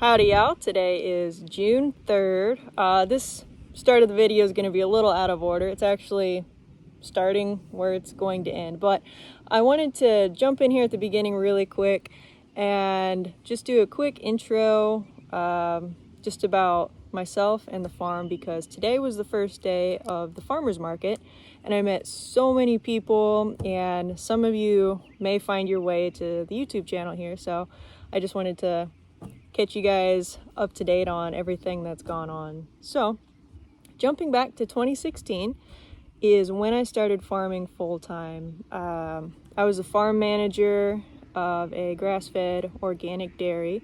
Howdy y'all, today is June 3rd. This start of the video is going to be a little out of order. It's actually starting where it's going to end, but I wanted to jump in here at the beginning really quick and just do a quick intro just about myself and the farm, because today was the first day of the farmers market and I met so many people, and some of you may find your way to the YouTube channel here, so I just wanted to catch you guys up to date on everything that's gone on. So jumping back to 2016 is when I started farming full-time. I was a farm manager of a grass-fed organic dairy,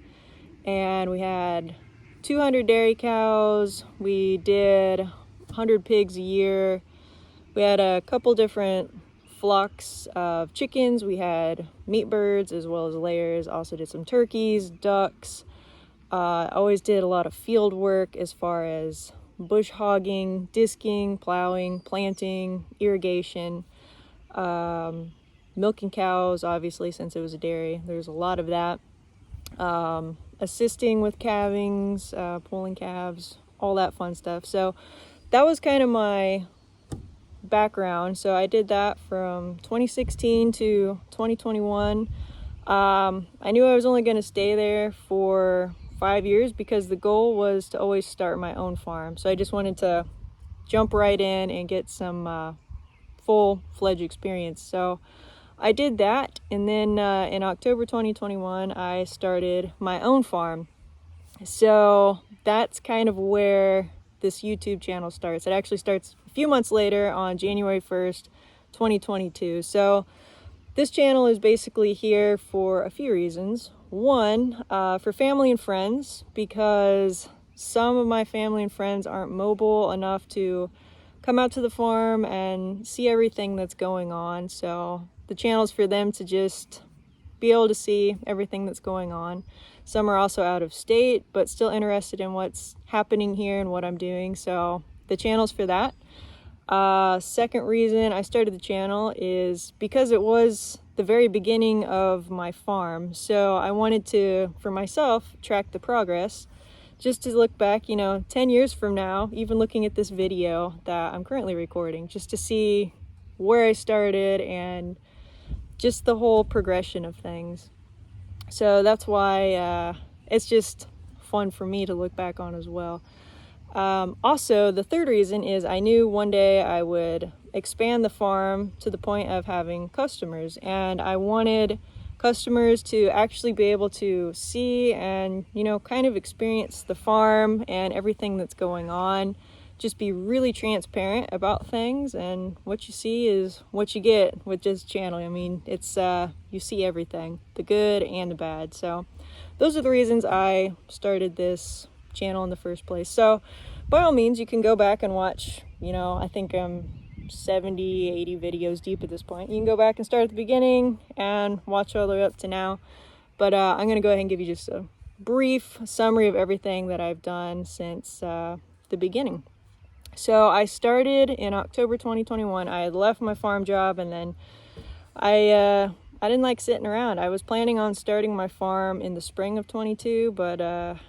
and we had 200 dairy cows. We did 100 pigs a year. We had a couple different flocks of chickens. We had meat birds as well as layers. Also did some turkeys, ducks. I always did a lot of field work as far as bush hogging, disking, plowing, planting, irrigation, milking cows, obviously, since it was a dairy. There's a lot of that. Assisting with calvings, pulling calves, all that fun stuff. So that was kind of my background. So I did that from 2016 to 2021. I knew I was only going to stay there for 5 years because the goal was to always start my own farm. So I just wanted to jump right in and get some full-fledged experience. So I did that, and then in October 2021 I started my own farm. So that's kind of where this YouTube channel starts. It actually starts a few months later on January 1st, 2022. So this channel is basically here for a few reasons. One, for family and friends, because some of my family and friends aren't mobile enough to come out to the farm and see everything that's going on. So the channel's for them to just be able to see everything that's going on. Some are also out of state, but still interested in what's happening here and what I'm doing. So the channel's for that. Second reason I started the channel is because it was the very beginning of my farm. So I wanted to, for myself, track the progress, just to look back, 10 years from now, even looking at this video that I'm currently recording, just to see where I started and just the whole progression of things. So that's why it's just fun for me to look back on as well. Also, the third reason is I knew one day I would expand the farm to the point of having customers, and I wanted customers to actually be able to see and, kind of experience the farm and everything that's going on. Just be really transparent about things, and what you see is what you get with this channel. I mean, it's you see everything, the good and the bad. So those are the reasons I started this channel in the first place. So by all means, you can go back and watch, I think I'm 70, 80 videos deep at this point. You can go back and start at the beginning and watch all the way up to now. But I'm going to go ahead and give you just a brief summary of everything that I've done since the beginning. So I started in October 2021. I had left my farm job, and then I didn't like sitting around. I was planning on starting my farm in the spring of 22, but I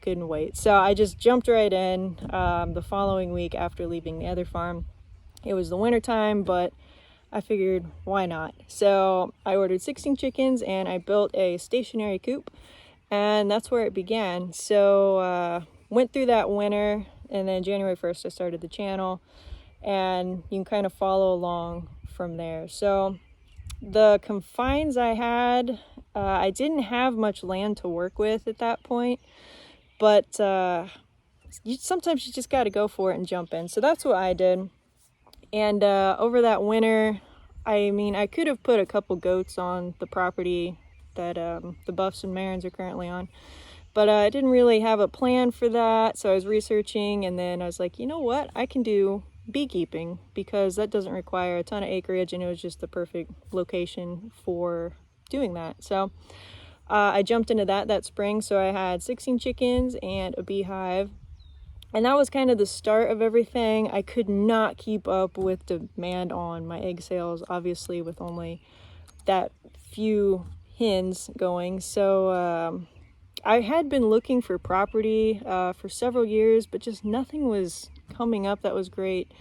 couldn't wait. So I just jumped right in the following week after leaving the other farm. It was the winter time, but I figured, why not? So I ordered 16 chickens and I built a stationary coop, and that's where it began. So went through that winter, and then January 1st I started the channel, and you can kind of follow along from there. So the confines I had, I didn't have much land to work with at that point, but sometimes you just got to go for it and jump in. So that's what I did. And over that winter, I could have put a couple goats on the property that the Buffs and Marins are currently on, but I didn't really have a plan for that. So I was researching, and then I was like, you know what, I can do beekeeping, because that doesn't require a ton of acreage, and it was just the perfect location for doing that. So I jumped into that spring. So I had 16 chickens and a beehive, and that was kind of the start of everything. I could not keep up with demand on my egg sales, obviously, with only that few hens going. So I had been looking for property for several years, but just nothing was coming up that was great.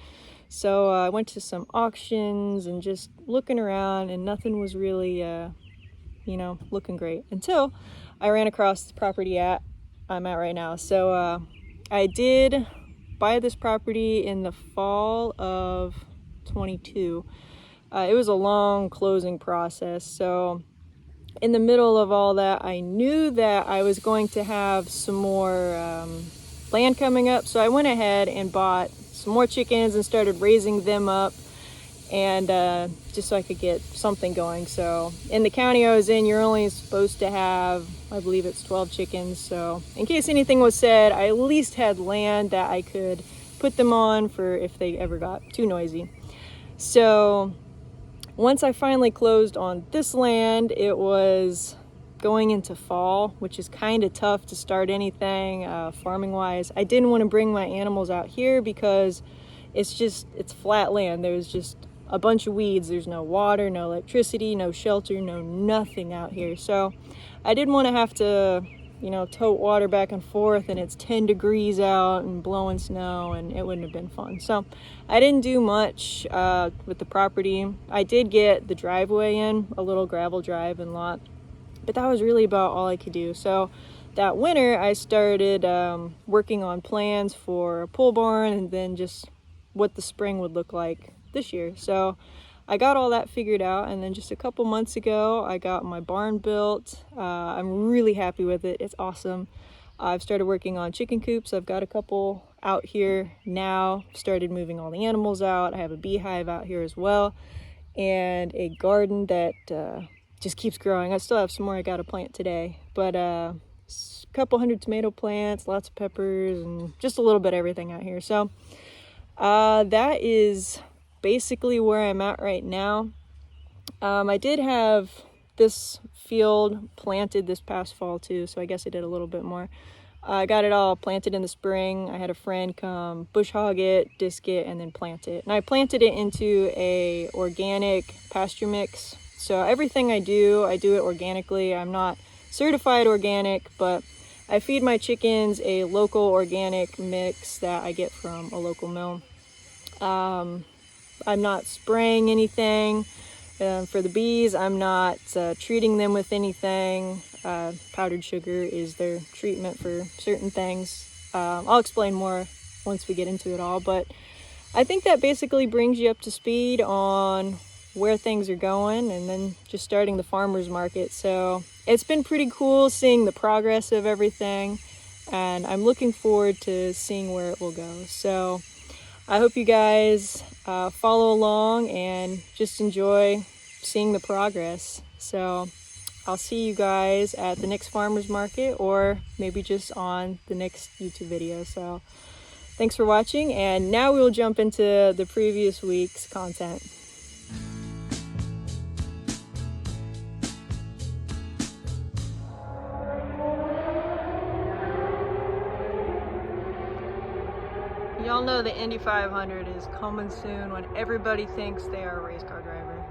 So I went to some auctions and just looking around, and nothing was really, you know, looking great until I ran across the property I'm at right now. So I did buy this property in the fall of 22. It was a long closing process. So in the middle of all that, I knew that I was going to have some more land coming up. So I went ahead and bought some more chickens and started raising them up, and just so I could get something going. So in the county I was in, you're only supposed to have, I believe it's 12 chickens. So in case anything was said, I at least had land that I could put them on for if they ever got too noisy. So once I finally closed on this land, it was going into fall, which is kind of tough to start anything farming wise. I didn't want to bring my animals out here because it's flat land. There's just a bunch of weeds. There's no water, no electricity, no shelter, no nothing out here. So I didn't want to have to, you know, tote water back and forth, and it's 10 degrees out and blowing snow, and it wouldn't have been fun. So I didn't do much with the property. I did get the driveway in, a little gravel drive and lot, but that was really about all I could do. So that winter I started working on plans for a pole barn, and then just what the spring would look like this year. So I got all that figured out, and then just a couple months ago I got my barn built. I'm really happy with it. It's awesome. I've started working on chicken coops. I've got a couple out here now. Started moving all the animals out. I have a beehive out here as well, and a garden that just keeps growing. I still have some more I gotta plant today, but a couple hundred tomato plants, lots of peppers, and just a little bit of everything out here. So that is basically where I'm at right now. I did have this field planted this past fall too, so I guess I did a little bit more. I got it all planted in the spring. I had a friend come bush hog it, disc it, and then plant it. And I planted it into a organic pasture mix. So everything I do it organically. I'm not certified organic, but I feed my chickens a local organic mix that I get from a local mill. I'm not spraying anything. For the bees, I'm not treating them with anything. Powdered sugar is their treatment for certain things. I'll explain more once we get into it all, but I think that basically brings you up to speed on where things are going, and then just starting the farmers market. So it's been pretty cool seeing the progress of everything, and I'm looking forward to seeing where it will go. So I hope you guys follow along and just enjoy seeing the progress. So I'll see you guys at the next farmers market, or maybe just on the next YouTube video. So thanks for watching, and now we'll jump into the previous week's content. Y'all know the Indy 500 is coming soon when everybody thinks they are a race car driver.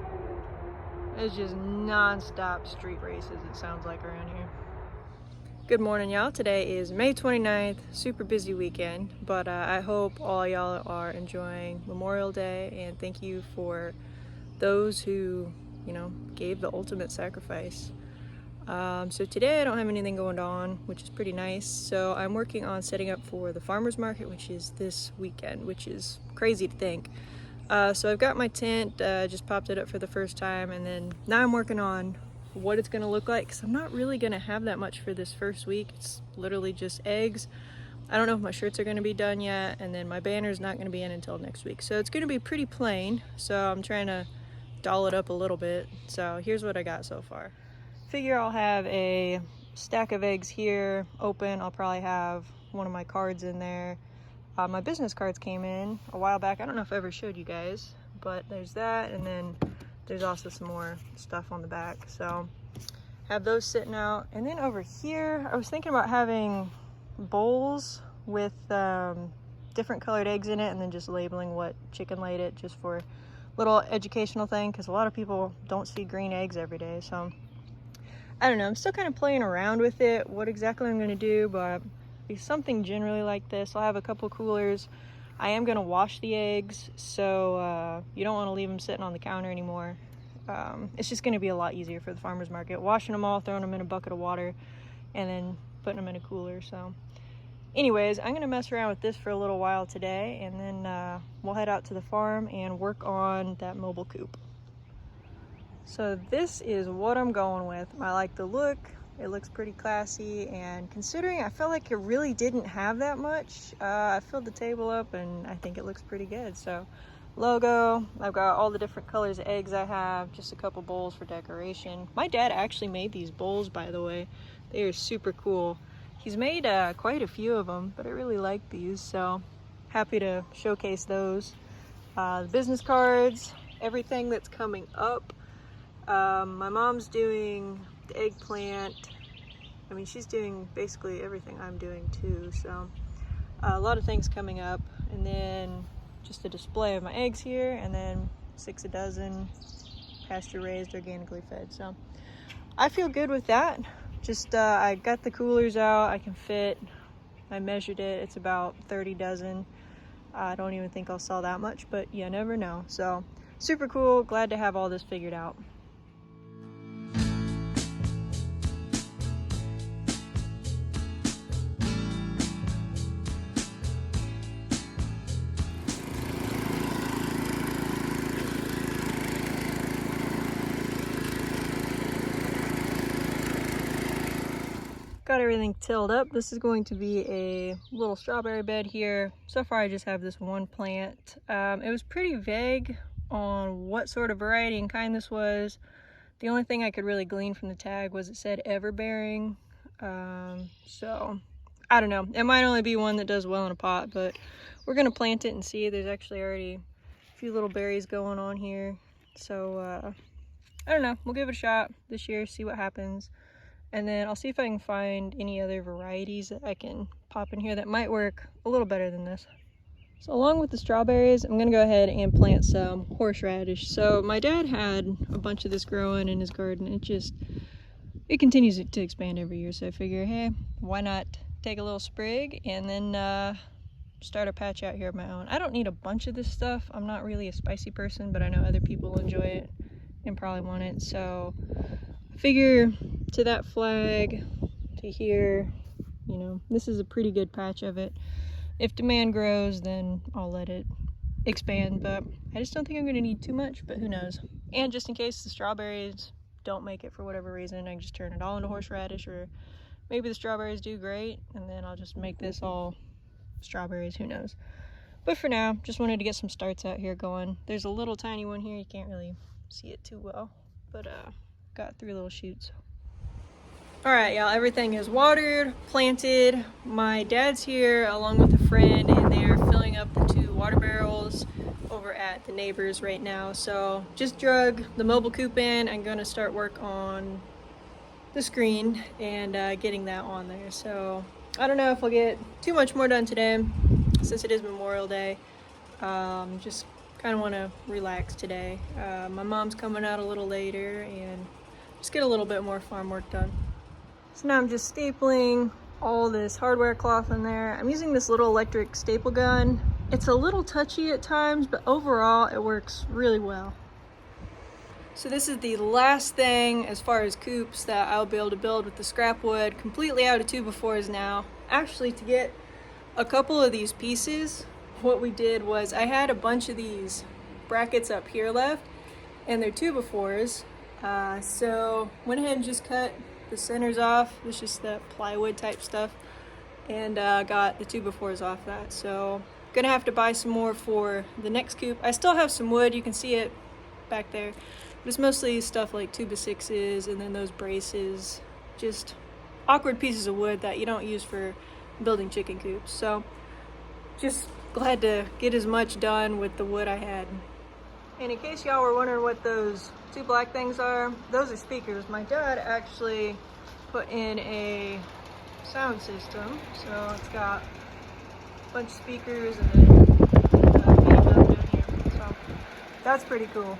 It's just non-stop street races, it sounds like, around here. Good morning, y'all. Today is May 29th, super busy weekend, but I hope all y'all are enjoying Memorial Day, and thank you for those who, you know, gave the ultimate sacrifice. So today I don't have anything going on, which is pretty nice. So I'm working on setting up for the farmers market, which is this weekend, which is crazy to think. So I've got my tent, just popped it up for the first time, and then now I'm working on what it's gonna look like, because I'm not really gonna have that much for this first week. It's literally just eggs. I don't know if my shirts are gonna be done yet, and then my banner's not gonna be in until next week. So it's gonna be pretty plain. So I'm trying to doll it up a little bit. So here's what I got so far. Figure I'll have a stack of eggs here open. I'll probably have one of my cards in there. My business cards came in a while back. I don't know if I ever showed you guys, but there's that, and then there's also some more stuff on the back. So have those sitting out. And then over here, I was thinking about having bowls with different colored eggs in it, and then just labeling what chicken laid it, just for a little educational thing, because a lot of people don't see green eggs every day. So I don't know, I'm still kind of playing around with it, what exactly I'm going to do, but be something generally like this. I'll have a couple coolers. I am going to wash the eggs, so you don't want to leave them sitting on the counter anymore. It's just going to be a lot easier for the farmer's market. Washing them all, throwing them in a bucket of water, and then putting them in a cooler. So anyways, I'm going to mess around with this for a little while today, and then we'll head out to the farm and work on that mobile coop. So this is what I'm going with. I like the look. It looks pretty classy, and considering I felt like it really didn't have that much, I filled the table up and I think it looks pretty good. So logo, I've got all the different colors of eggs I have, just a couple bowls for decoration. My dad actually made these bowls, by the way. They are super cool. He's made quite a few of them, but I really like these, so happy to showcase those. The business cards, everything that's coming up. My mom's doing the eggplant. I mean, she's doing basically everything I'm doing too, so a lot of things coming up. And then just a display of my eggs here, and then 6 a dozen, pasture raised, organically fed. So I feel good with that. Just I got the coolers out. I can fit, I measured it, it's about 30 dozen. I don't even think I'll sell that much, but you never know. So super cool, glad to have all this figured out. Got everything tilled up. This is going to be a little strawberry bed here. So far I just have this one plant. It was pretty vague on what sort of variety and kind this was. The only thing I could really glean from the tag was it said everbearing. So I don't know, it might only be one that does well in a pot, but we're gonna plant it and see. There's actually already a few little berries going on here, so I don't know, we'll give it a shot this year, see what happens. And then I'll see if I can find any other varieties that I can pop in here that might work a little better than this. So along with the strawberries, I'm gonna go ahead and plant some horseradish. So my dad had a bunch of this growing in his garden. It continues to expand every year. So I figure, hey, why not take a little sprig and then start a patch out here of my own. I don't need a bunch of this stuff. I'm not really a spicy person, but I know other people enjoy it and probably want it. So I figure to that flag, to here, you know, this is a pretty good patch of it. If demand grows, then I'll let it expand, but I just don't think I'm gonna need too much, but who knows. And just in case the strawberries don't make it for whatever reason, I can just turn it all into horseradish, or maybe the strawberries do great, and then I'll just make this all strawberries, who knows. But for now, just wanted to get some starts out here going. There's a little tiny one here, you can't really see it too well, but got 3 little shoots. All right, y'all, everything is watered, planted. My dad's here along with a friend, and they're filling up the 2 water barrels over at the neighbors right now. So just drug the mobile coop in. I'm gonna start work on the screen and getting that on there. So I don't know if I'll get too much more done today since it is Memorial Day. Just kind of want to relax today. My mom's coming out a little later, and just get a little bit more farm work done. So now I'm just stapling all this hardware cloth in there. I'm using this little electric staple gun. It's a little touchy at times, but overall it works really well. So this is the last thing as far as coops that I'll be able to build with the scrap wood. Completely out of 2x4s now. Actually, to get a couple of these pieces, what we did was I had a bunch of these brackets up here left, and they're 2x4s. So went ahead and just cut the centers off. It's just that plywood type stuff, and got the 2x4s off that. So gonna have to buy some more for the next coop. I still have some wood, you can see it back there, but it's mostly stuff like 2x6s and then those braces, just awkward pieces of wood that you don't use for building chicken coops. So just glad to get as much done with the wood I had. And in case y'all were wondering what those 2 black things are, those are speakers. My dad actually put in a sound system, so it's got a bunch of speakers and then down here. So that's pretty cool.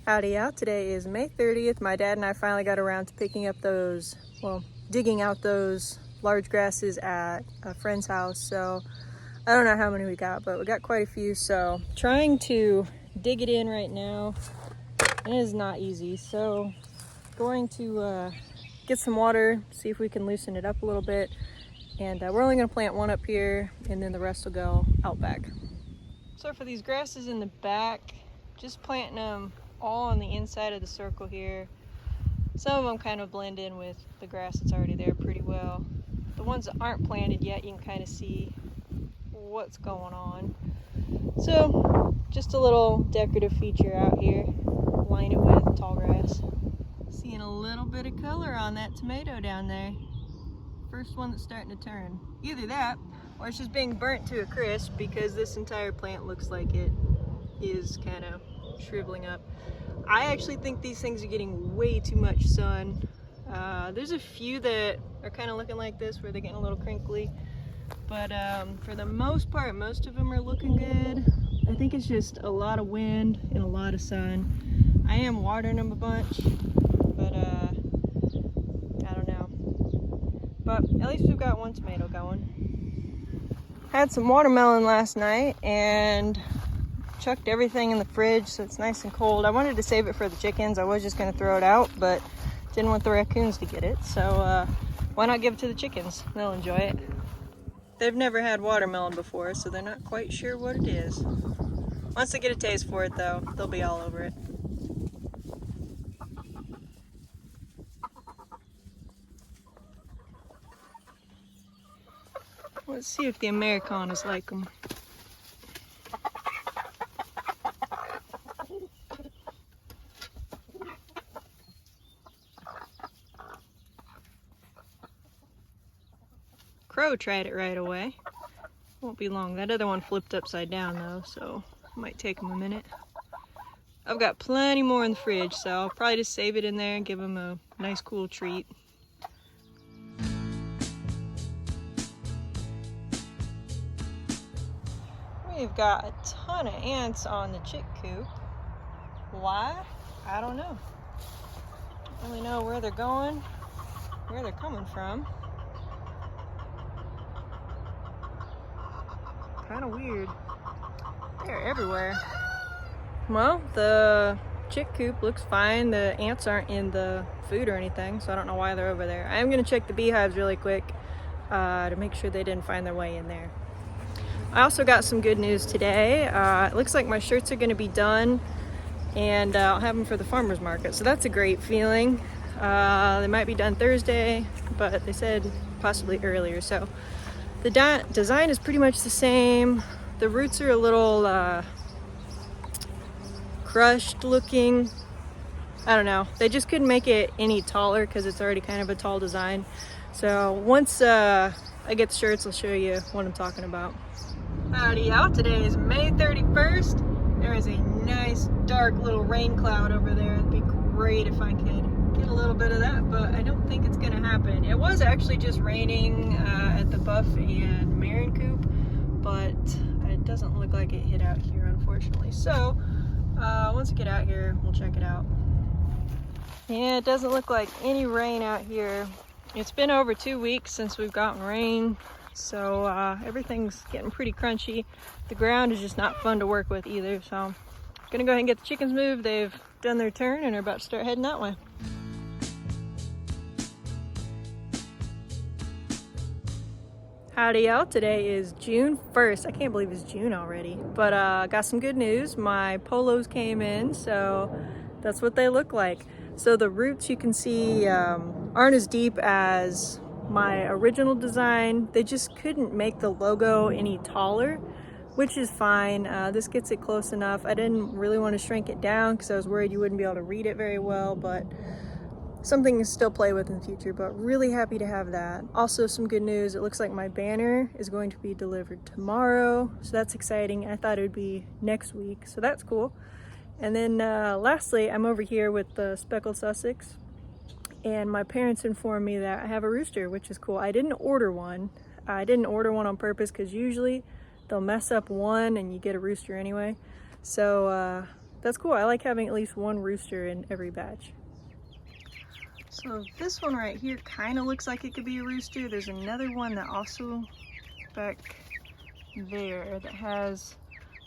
Howdy out. Today is May 30th. My dad and I finally got around to picking up those, well, digging out those large grasses at a friend's house. So I don't know how many we got, but we got quite a few. So trying to dig it in right now, and it is not easy. So going to get some water, see if we can loosen it up a little bit. And we're only gonna plant one up here, and then the rest will go out back. So for these grasses in the back, just planting them all on the inside of the circle here. Some of them kind of blend in with the grass that's already there pretty well. The ones that aren't planted yet, you can kind of see what's going on. So just a little decorative feature out here. Line it with tall grass. Seeing a little bit of color on that tomato down there. First one that's starting to turn. Either that, or it's just being burnt to a crisp because this entire plant looks like it is kind of shriveling up. I actually think these things are getting way too much sun. There's a few that are kind of looking like this where they're getting a little crinkly, but for the most part, most of them are looking good. I think it's just a lot of wind and a lot of sun. I am watering them a bunch, but I don't know. But at least we've got one tomato going. Had some watermelon last night and chucked everything in the fridge so it's nice and cold. I wanted to save it for the chickens. I was just going to throw it out, but didn't want the raccoons to get it. So why not give it to the chickens? They'll enjoy it. They've never had watermelon before, so they're not quite sure what it is. Once they get a taste for it, though, they'll be all over it. Let's see if the Americanas like them. Crow tried it right away. Won't be long. That other one flipped upside down though, so it might take them a minute. I've got plenty more in the fridge, so I'll probably just save it in there and give them a nice cool treat. We've got a ton of ants on the chick coop. Why? I don't know. Don't really know where they're going, where they're coming from. Kind of weird. They're everywhere. Well, the chick coop looks fine. The ants aren't in the food or anything, so I don't know why they're over there. I am going to check the beehives really quick to make sure they didn't find their way in there. I also got some good news today. It looks like my shirts are going to be done, and I'll have them for the farmer's market, so that's a great feeling. They might be done Thursday, but they said possibly earlier, so the design is pretty much the same. The roots are a little crushed looking. I don't know. They just couldn't make it any taller because it's already kind of a tall design. So once I get the shirts, I'll show you what I'm talking about. Howdy out. Today is May 31st. There is a nice dark little rain cloud over there. It'd be great if I could get a little bit of that, but I don't think it's gonna happen. It was actually just raining at the Buff and Marion coop, but it doesn't look like it hit out here, unfortunately. So once we get out here, we'll check it out. Yeah, it doesn't look like any rain out here. It's been over 2 weeks since we've gotten rain, so everything's getting pretty crunchy. The ground is just not fun to work with either, so I'm gonna go ahead and get the chickens moved. They've done their turn and are about to start heading that way. Howdy y'all, today is June 1st. I can't believe it's June already, but got some good news. My polos came in, so that's what they look like. So the roots you can see aren't as deep as my original design. They just couldn't make the logo any taller, which is fine. This gets it close enough. I didn't really want to shrink it down because I was worried you wouldn't be able to read it very well, but something to still play with in the future, but really happy to have that. Also some good news, it looks like my banner is going to be delivered tomorrow, so that's exciting. I thought it would be next week, so that's cool. And then lastly, I'm over here with the speckled Sussex, and my parents informed me that I have a rooster, which is cool. I didn't order one. I didn't order one on purpose because usually they'll mess up one and you get a rooster anyway. So that's cool. I like having at least one rooster in every batch. So this one right here kind of looks like it could be a rooster. There's another one that also back there that has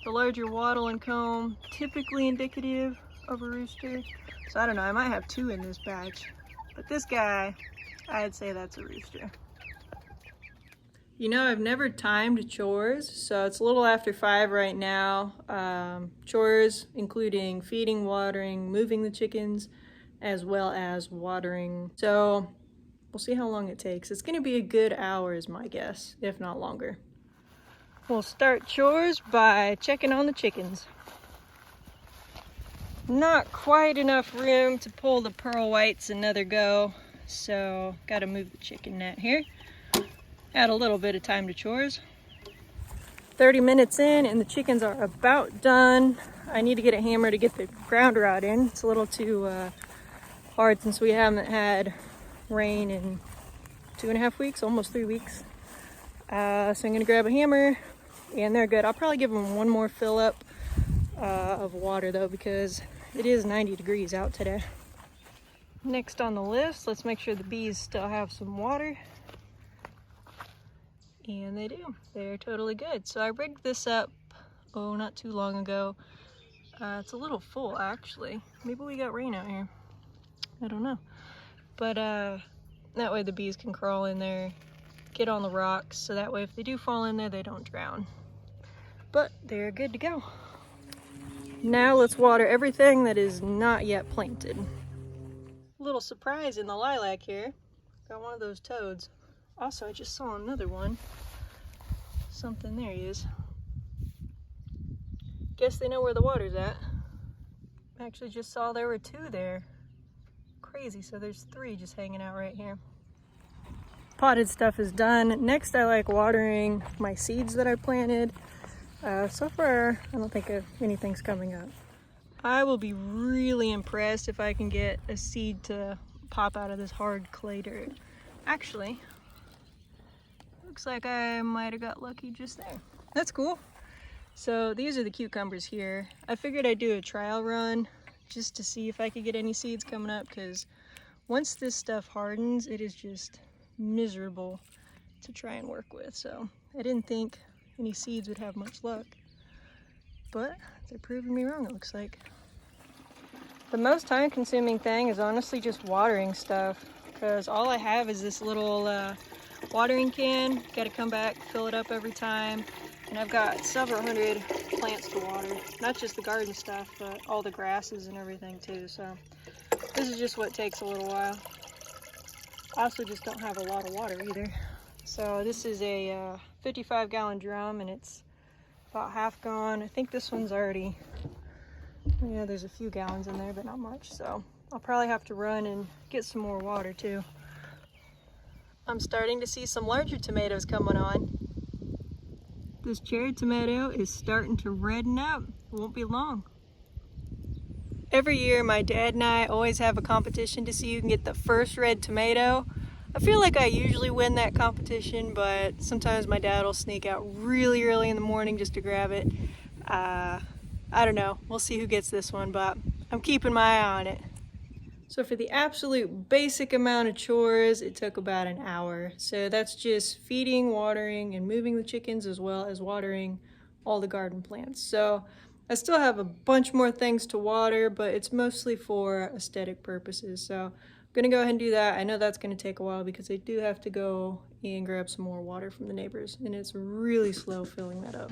the larger wattle and comb, typically indicative of a rooster. So I don't know, I might have two in this batch, but this guy, I'd say that's a rooster. You know, I've never timed chores, so it's a little after 5 right now. Chores including feeding, watering, moving the chickens, as well as watering. So we'll see how long it takes. It's gonna be a good hour is my guess, if not longer. We'll start chores by checking on the chickens. Not quite enough room to pull the pearl whites another go, so gotta move the chicken net here. Add a little bit of time to chores. 30 minutes in and the chickens are about done. I need to get a hammer to get the ground rod in. It's a little too hard since we haven't had rain in 2.5 weeks, almost 3 weeks. So I'm gonna grab a hammer and they're good. I'll probably give them one more fill up of water though, because it is 90 degrees out today. Next on the list, let's make sure the bees still have some water. And they do. They're totally good. So I rigged this up, not too long ago. It's a little full actually. Maybe we got rain out here. I don't know. But that way the bees can crawl in there, get on the rocks, so that way if they do fall in there, they don't drown. But they're good to go. Now let's water everything that is not yet planted. Little surprise in the lilac here. Got one of those toads. Also, I just saw another one. Something, there he is. Guess they know where the water's at. Actually just saw there were 2 there. Crazy, so there's 3 just hanging out right here. Potted stuff is done. Next I like watering my seeds that I planted. So far, I don't think anything's coming up. I will be really impressed if I can get a seed to pop out of this hard clay dirt. Actually, looks like I might have got lucky just there. That's cool. So these are the cucumbers here. I figured I'd do a trial run just to see if I could get any seeds coming up, because once this stuff hardens, it is just miserable to try and work with. So I didn't think any seeds would have much luck, but they're proving me wrong, it looks like. The most time consuming thing is honestly just watering stuff, because all I have is this little watering can. Got to come back, fill it up every time, and I've got several hundred plants to water. Not just the garden stuff, but all the grasses and everything too. So this is just what takes a little while. I also just don't have a lot of water either. So this is a 55-gallon drum and it's about half gone. I think this one's already, yeah, there's a few gallons in there, but not much. So I'll probably have to run and get some more water too. I'm starting to see some larger tomatoes coming on. This cherry tomato is starting to redden up. It won't be long. Every year my dad and I always have a competition to see who can get the first red tomato. I feel like I usually win that competition, but sometimes my dad will sneak out really early in the morning just to grab it. I don't know. We'll see who gets this one, but I'm keeping my eye on it. So for the absolute basic amount of chores, it took about an hour. So that's just feeding, watering, and moving the chickens, as well as watering all the garden plants. So I still have a bunch more things to water, but it's mostly for aesthetic purposes. So I'm gonna go ahead and do that. I know that's gonna take a while because I do have to go and grab some more water from the neighbors, and it's really slow filling that up.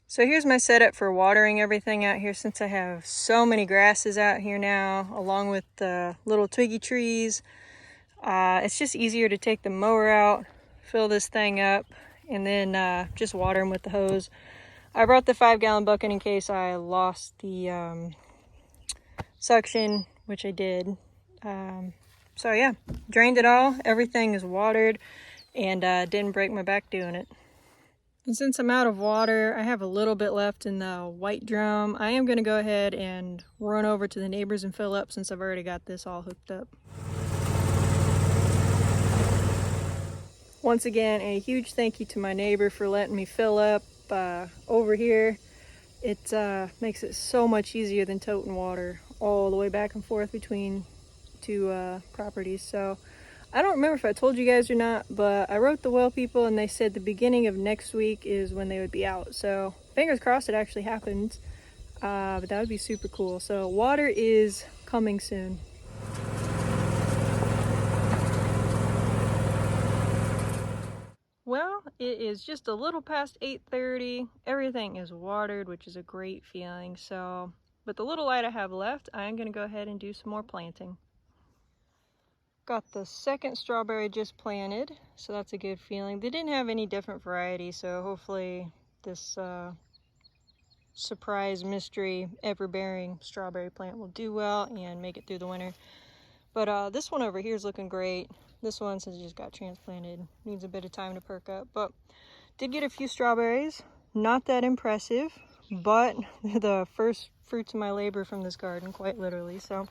So here's my setup for watering everything out here, since I have so many grasses out here now, along with the little twiggy trees. It's just easier to take the mower out, fill this thing up, and then just water them with the hose. I brought the 5-gallon bucket in case I lost the suction, which I did. So yeah, drained it all. Everything is watered, and didn't break my back doing it. And since I'm out of water, I have a little bit left in the white drum. I am going to go ahead and run over to the neighbors and fill up, since I've already got this all hooked up. Once again, a huge thank you to my neighbor for letting me fill up over here. It makes it so much easier than toting water all the way back and forth between two properties. So I don't remember if I told you guys or not, but I wrote the well people and they said the beginning of next week is when they would be out. So fingers crossed it actually happens, but that would be super cool. So water is coming soon. Well, it is just a little past 8:30. Everything is watered, which is a great feeling. So with the little light I have left, I'm gonna go ahead and do some more planting. Got the second strawberry just planted, so that's a good feeling. They didn't have any different variety, so hopefully this surprise mystery ever-bearing strawberry plant will do well and make it through the winter. But this one over here is looking great. This one, since it just got transplanted, needs a bit of time to perk up. But did get a few strawberries. Not that impressive, but the first fruits of my labor from this garden, quite literally. So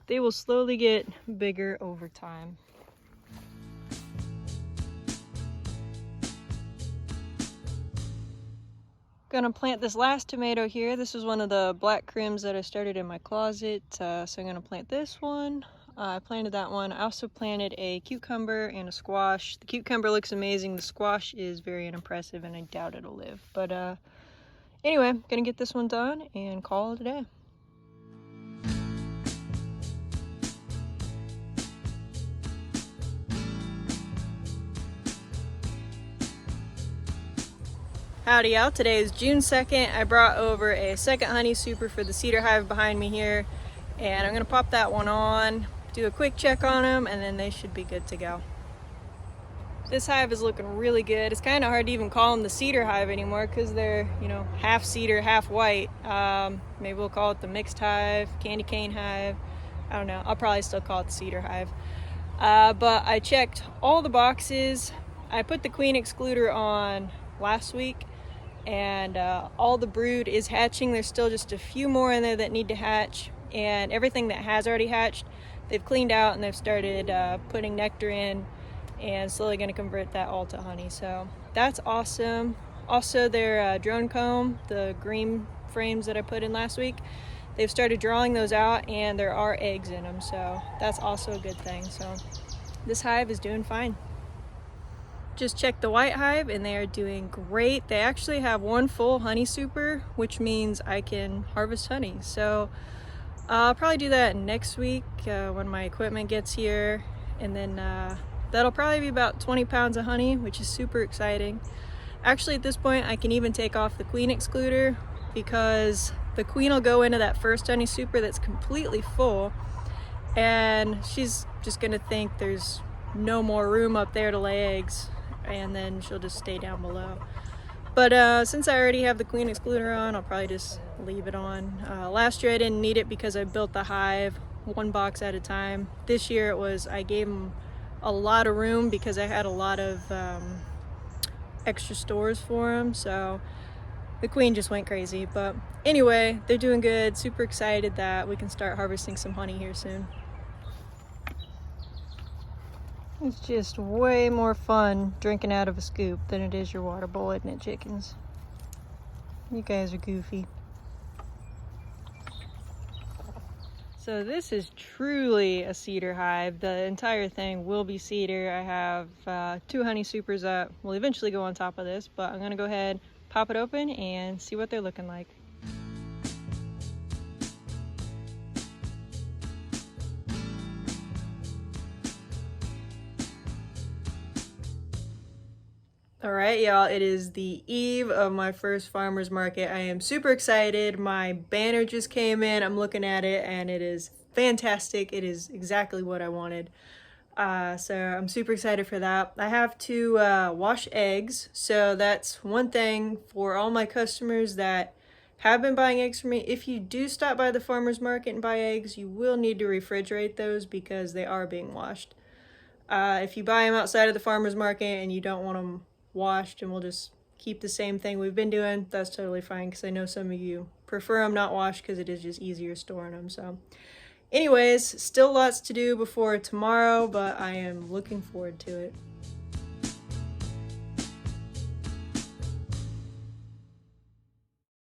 they will slowly get bigger over time. Gonna plant this last tomato here. This is one of the black crims that I started in my closet. So I'm gonna plant this one. I planted that one. I also planted a cucumber and a squash. The cucumber looks amazing. The squash is very unimpressive and I doubt it'll live. But anyway, gonna get this one done and call it a day. Howdy y'all, today is June 2nd. I brought over a second honey super for the cedar hive behind me here, and I'm gonna pop that one on, do a quick check on them, and then they should be good to go. This hive is looking really good. It's kind of hard to even call them the cedar hive anymore because they're, you know, half cedar, half white. Maybe we'll call it the mixed hive, candy cane hive. I don't know, I'll probably still call it the cedar hive. But I checked all the boxes. I put the queen excluder on last week, and all the brood is hatching. There's still just a few more in there that need to hatch, and everything that has already hatched they've cleaned out and they've started putting nectar in and slowly going to convert that all to honey. So that's awesome. Also their drone comb, the green frames that I put in last week, they've started drawing those out and there are eggs in them, so that's also a good thing. So this hive is doing fine. Just checked the white hive and they are doing great. They actually have one full honey super, which means I can harvest honey. So I'll probably do that next week when my equipment gets here, and then that'll probably be about 20 pounds of honey, which is super exciting. Actually, at this point I can even take off the queen excluder because the queen will go into that first honey super that's completely full, and she's just gonna think there's no more room up there to lay eggs, and then she'll just stay down below. But since I already have the queen excluder on, I'll probably just leave it on. Last year I didn't need it because I built the hive one box at a time. This year it was, I gave them a lot of room because I had a lot of extra stores for them, so the queen just went crazy. But anyway, they're doing good. Super excited that we can start harvesting some honey here soon. It's just way more fun drinking out of a scoop than it is your water bowl, isn't it, chickens? You guys are goofy. So this is truly a cedar hive. The entire thing will be cedar. I have 2 honey supers that will eventually go on top of this, but I'm gonna go ahead, pop it open, and see what they're looking like. All right, y'all, it is the eve of my first farmer's market. I am super excited. My banner just came in. I'm looking at it and it is fantastic. It is exactly what I wanted. So I'm super excited for that. I have to wash eggs. So that's one thing for all my customers that have been buying eggs from me. If you do stop by the farmer's market and buy eggs, you will need to refrigerate those because they are being washed. If you buy them outside of the farmer's market and you don't want them washed and we'll just keep the same thing we've been doing, that's totally fine, because I know some of you prefer them not washed because it is just easier storing them. So anyways, still lots to do before tomorrow, but I am looking forward to it.